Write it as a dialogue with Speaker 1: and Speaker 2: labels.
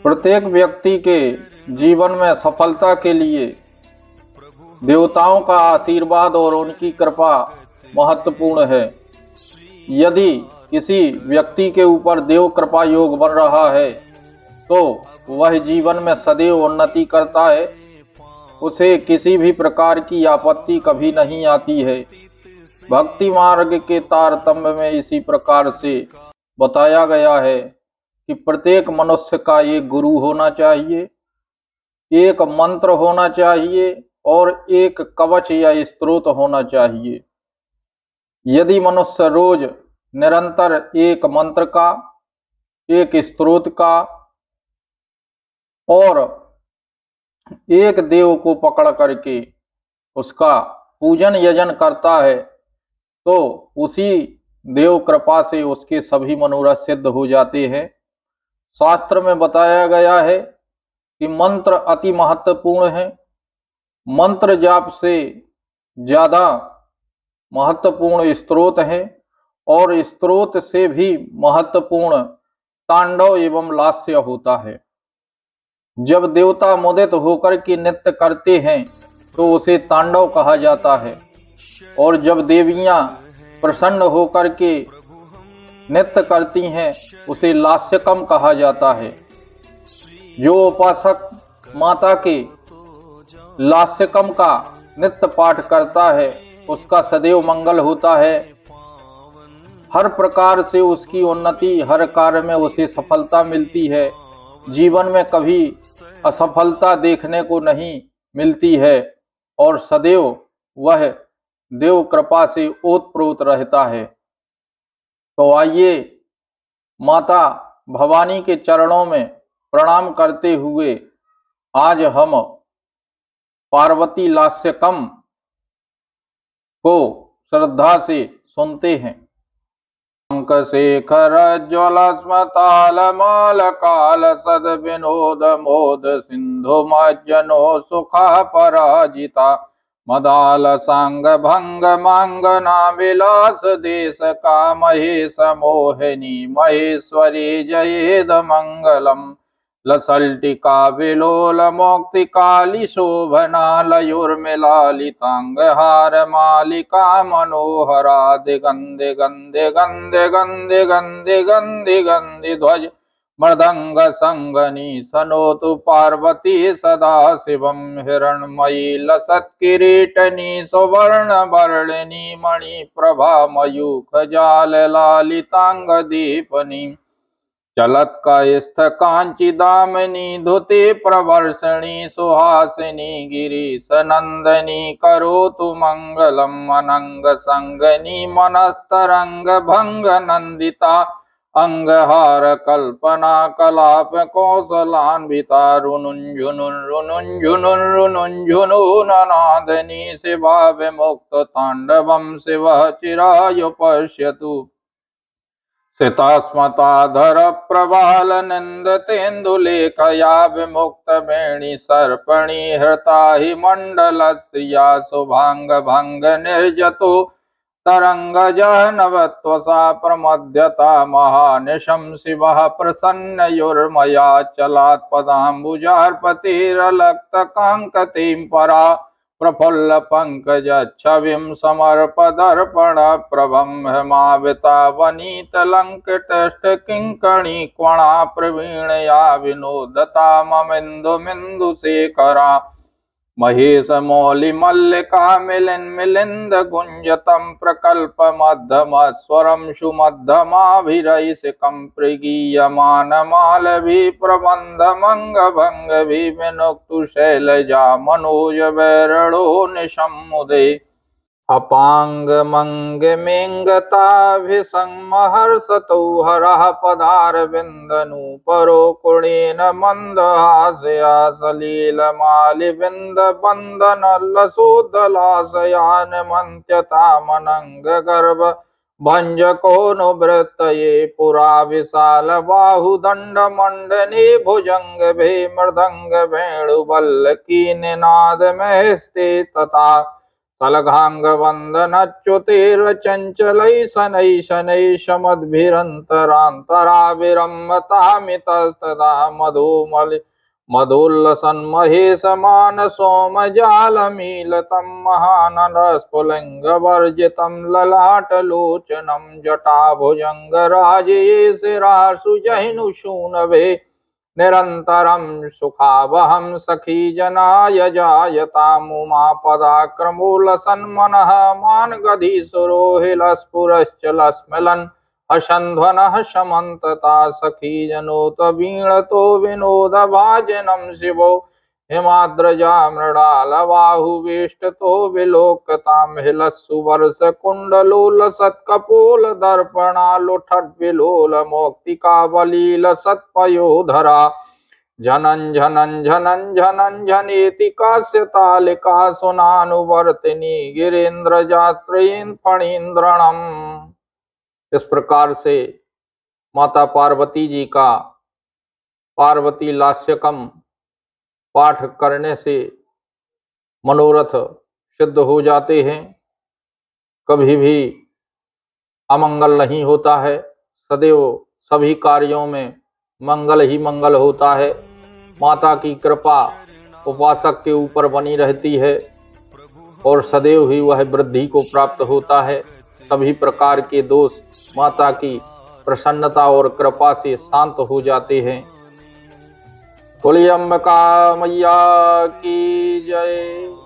Speaker 1: प्रत्येक व्यक्ति के जीवन में सफलता के लिए देवताओं का आशीर्वाद और उनकी कृपा महत्वपूर्ण है। यदि किसी व्यक्ति के ऊपर देव कृपा योग बन रहा है तो वह जीवन में सदैव उन्नति करता है, उसे किसी भी प्रकार की आपत्ति कभी नहीं आती है। भक्ति मार्ग के तारतम्य में इसी प्रकार से बताया गया है कि प्रत्येक मनुष्य का एक गुरु होना चाहिए, एक मंत्र होना चाहिए और एक कवच या स्तोत्र होना चाहिए। यदि मनुष्य रोज निरंतर एक मंत्र का, एक स्तोत्र का और एक देव को पकड़ करके उसका पूजन यजन करता है तो उसी देव कृपा से उसके सभी मनोरथ सिद्ध हो जाते हैं। शास्त्र में बताया गया है कि मंत्र अति महत्वपूर्ण है। मंत्र जाप से ज्यादा महत्वपूर्ण स्तोत्र है और स्तोत्र से भी महत्वपूर्ण तांडव एवं लास्य होता है। जब देवता मुदित होकर के नृत्य करते हैं तो उसे तांडव कहा जाता है और जब देवियां प्रसन्न होकर के नृत्य करती हैं उसे लास्यकम कहा जाता है। जो उपासक माता के लास्यकम का नित्य पाठ करता है उसका सदैव मंगल होता है, हर प्रकार से उसकी उन्नति, हर कार्य में उसे सफलता मिलती है, जीवन में कभी असफलता देखने को नहीं मिलती है और सदैव वह देव कृपा से ओतप्रोत रहता है। तो आइए माता भवानी के चरणों में प्रणाम करते हुए आज हम पार्वती लास्यकम को श्रद्धा से सुनते हैं। अंक शेखर ज्वल स्मताल माल काल सद विनोद मोद सिंधु मज्जनो सुखा पराजिता मदाल सांग भंग मांगना विलास देश का महेश मोहिनी महेश्वरी जयेद मंगलम लसल्टिका विलोल मोक्ति काली शोभना लयुर्मिलालितांग हार मालिका मनोहरा दिगंधे गंधे गंधे गंधे गंधे गंधे गंधे ध्वज मृदंग संगनी सनोतु पार्वती सदा शिवम हिरण्मयी लसत किरीटनी सुवर्ण वर्णनी मणि प्रभा मयूख जाल लालितांग दीपनी चलत कायस्थ कांची दामिनी धुति प्रवर्षणी सुहासिनी गिरीश नंदनी करोतु मंगलम अनंग संगनी मनस्तरंग भंग नंदिता अंगहार कल्पना कलाप कौशलान्विता रुनुंझुनुन्नादनी शिवा विमुक्त तांडवम शिव चिरायु पश्यतु सितास्मताधर प्रवाल निंदतेन्दुलेखया विमुक्त वेणी सर्पणी हृता हि मंडल श्रिया शुभांग भंग निर्जतो तरंग जहनवत्वसा प्रमध्यता महानिशं शिवः प्रसन्नयुर्मया चलात् पदाम्बुजार्पतिरलक्त कांकतीं परा प्रफुल्ल पंकज छविं समर्पदर्पण प्रभं हिमाविता वनीत लंकटष्ट किंकणी क्वणा प्रवीणया विनोदता ममिन्दु मिन्दु शेखरा महेश मौलि मल्लिका मिलिन मिलिंद गुंजतम प्रकल्प मध्यम स्वरम सुमध्यमाभिरैसिकं प्रगीयमान मालभी प्रबंध मंग भंग भी विनुक्तु शैलजा मनोज वैरणो निशम्मुदे अपांग मंग मेंगताभिसंमहर्षतो हरः पदारविंदनु परो कुणेन मंदहासया सलील मालिविंद बंदन लसोदलासयान मंत्यता मनंग गर्भ भंजकोनुवृत्तये पुरा विशाल बाहुदंड मंडने भुजंग भे मृदंग वेणुवल्लकी निनाद महस्ते तथा सलघांग वंदनच्युतेर चंचलै शनै शनै शमद्भिरन्तरान्तरा विरम्मतामितस्तदा मधोल्लसन्महेशमान सोमजालमीलतं महाननस्फुलिङ्गवर्जितं ललाटलोचनं जटाभुजङ्गराजये शिरासुजहिनुशूनवे निरन्तरं सुखावहं सखी जनाय जायतामुमापदाक्रमोलसन्मनः मानगधीसुरोहिलस्फुरश्चलस्मिलन् हसन्ध्वनः समन्तता सखी जनोत वीणतो विनोदभाजनं शिवो हिमाद्रजा मृडालबाहुवेष्टतो विलोकतां हिलस्सुवर्षकुण्डलोलसत्कपोलदर्पणालोठद्विलोलमौक्तिकावलीलसत्पयोधरा झनन् झनन् झनन् झनन् झनेति कास्यतालिका सुनानुवर्तिनी गिरीन्द्रजाश्रयेन् फणीन्द्रणम्। इस प्रकार से माता पार्वती जी का पार्वती लास्यकम पाठ करने से मनोरथ सिद्ध हो जाते हैं। कभी भी अमंगल नहीं होता है, सदैव सभी कार्यों में मंगल ही मंगल होता है। माता की कृपा उपासक के ऊपर बनी रहती है और सदैव ही वह वृद्धि को प्राप्त होता है। सभी प्रकार के दोष माता की प्रसन्नता और कृपा से शांत हो जाते हैं। बोलिए अंबिका मैया की जय।